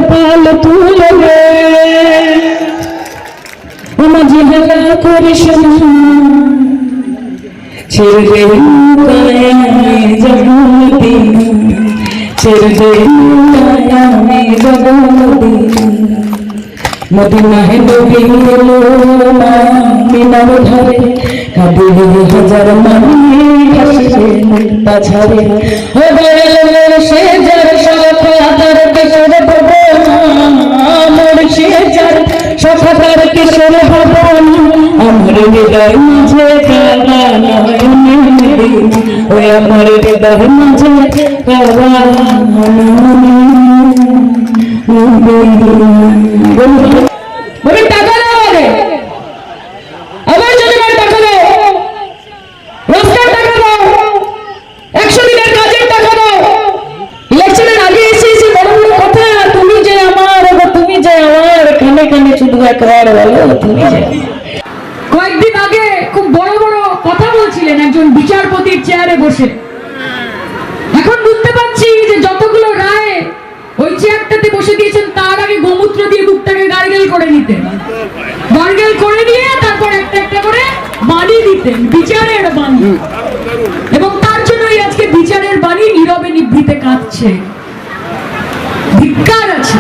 পাল তুলে মাঝে হেলা করে শোনা ছেড়ে আমি জগতি ছেড়ে আমি জগতি মদিনা হে নবী এলো মিনার ধারে কাঁদিয়ে হাজার মানুষ হাসিয়ে মুক্তা ছাড়ে ও দয়ালের সে যার সখাদার কিশোর ভবন আমার সে যার সখাদার কিশোর ভবন আমার হৃদয় মাঝে কাবা নয়নে ওই আমার হৃদয় মাঝে কাবা বলে টাকা দাও আগে আবার যদি টাকা দাও রাস্তার টাকা দাও 100 দিনের কাজের টাকা দাও ইলেকশনের আগে এসে বড় বড় কথা তুমি যে আমার কানে কানে শুধু একবার বলো তুমি যে কয়েকদিন আগে খুব বড় বড় কথা বলছিলেন একজন বিচারপতির চেয়ারে বসে এখন বুঝতে পারছি যে যতগুলো রায় ওই চেয়ারটাতে বসে দিয়েছেন তার আগে গোমূত্র দিয়ে বুকটাকে গার্গেল করে নিতেন গার্গেল করে নিয়ে তারপর একটা একটা করে বাণী দিতেন বিচারের বাণী এবং তার জন্যই আজকে বিচারের বাণী নীরবে নিভৃতে কাঁদছে ধিক্কার আছে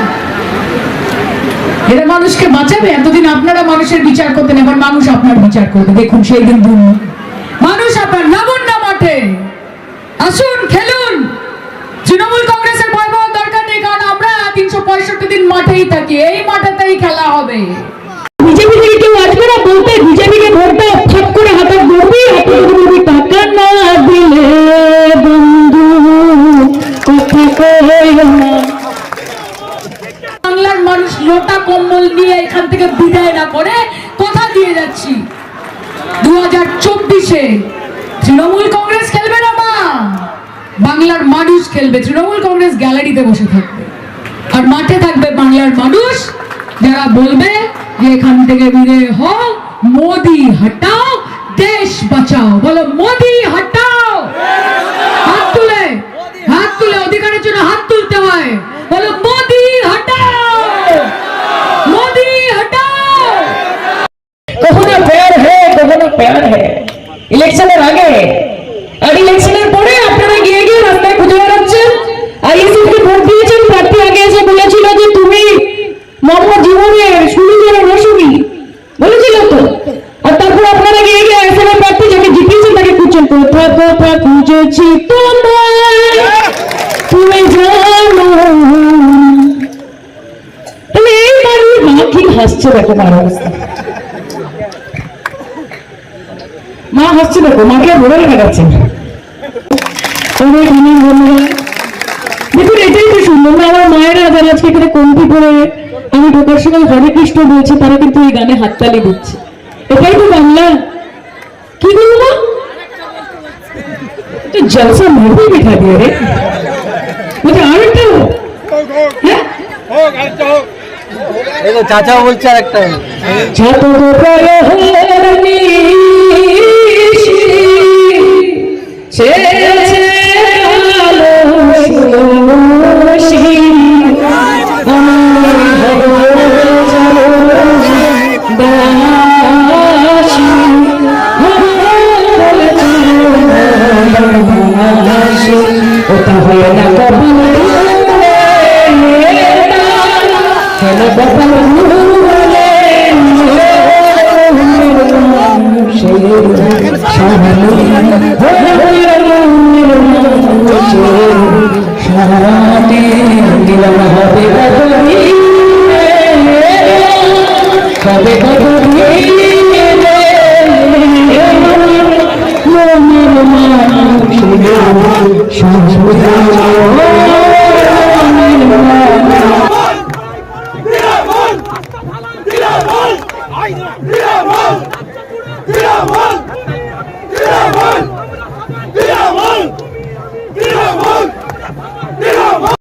এরা মানুষকে বাঁচাবে এতদিন আপনারা মানুষের বিচার করতেন এবার মানুষ আপনার বিচার করবে দেখুন সেই দিন মানুষ আপনার লাবণ্য মাঠে আসুন খেলুন তৃণমূল কংগ্রেসের ভয় পাওয়ার দরকার নেই কারণ আমরা 365 দিন মাঠেই থাকি এই মাঠেতেই খেলা হবে বিজেপি থেকে কেউ আসবে না বলতে বিজেপিকে ভোট দাও ফাঁক করে হাতে গড়বি টাকা না দিলে বন্ধু কথা কইও না বাংলার মানুষ লোটা কম্বল নিয়ে এখান থেকে বিদায় না করে কথা দিয়ে যাচ্ছি 2024-এ তৃণমূল কংগ্রেস খেলবে না মা বাংলার মানুষ খেলবে তৃণমূল কংগ্রেস গ্যালারিতে বসে থাকবে আর মাঠে থাকবে বাংলার মানুষ যারা বলবে যে এখান থেকে বিদায় হও মোদি হটাও দেশ বাঁচাও বলো মোদি হটাও হাত তুলে অধিকারের জন্য হাত তুলতে হয় বলো মোদি হটাও মোদি হটাও কখনো প্যার কখনো প্যার ইলেকশনের আগে আর ইলেকশনের পরে আপনারা গিয়ে গিয়ে রাস্তায় খুঁজে বেড়াচ্ছেন আইএসএফকে ভোট দিয়েছেন প্রার্থী আগে এসে বলেছিল যে তুমি মোহাম্মদ জীবনের শুরু করে রসুমি বলেছিল তো আর তারপর আপনারা গিয়ে গিয়ে আইএসএফ এর প্রার্থী যাকে জিতিয়েছেন তাকে খুঁজছেন কোথা কোথা খুঁজেছি তোমায় তুমি জানো তাহলে এই মানুষ মা কি হাসছে দেখো মার অবস্থা মা হাসছে দেখো মাকে বলে লাগাচ্ছে দেখুন এটাই তো সুন্দর না আমার মায়েরা যারা আজকে এখানে কমতি করে আমি ঢোকার সময় হরে কৃষ্ণ বলছি তারা কিন্তু এই গানে হাততালি দিচ্ছে এটাই তো বাংলা কি বলবো জলসা মারবে বিঠা দিয়ে রে বলছে আরেকটা চাচা বলছে আরেকটা যত সবে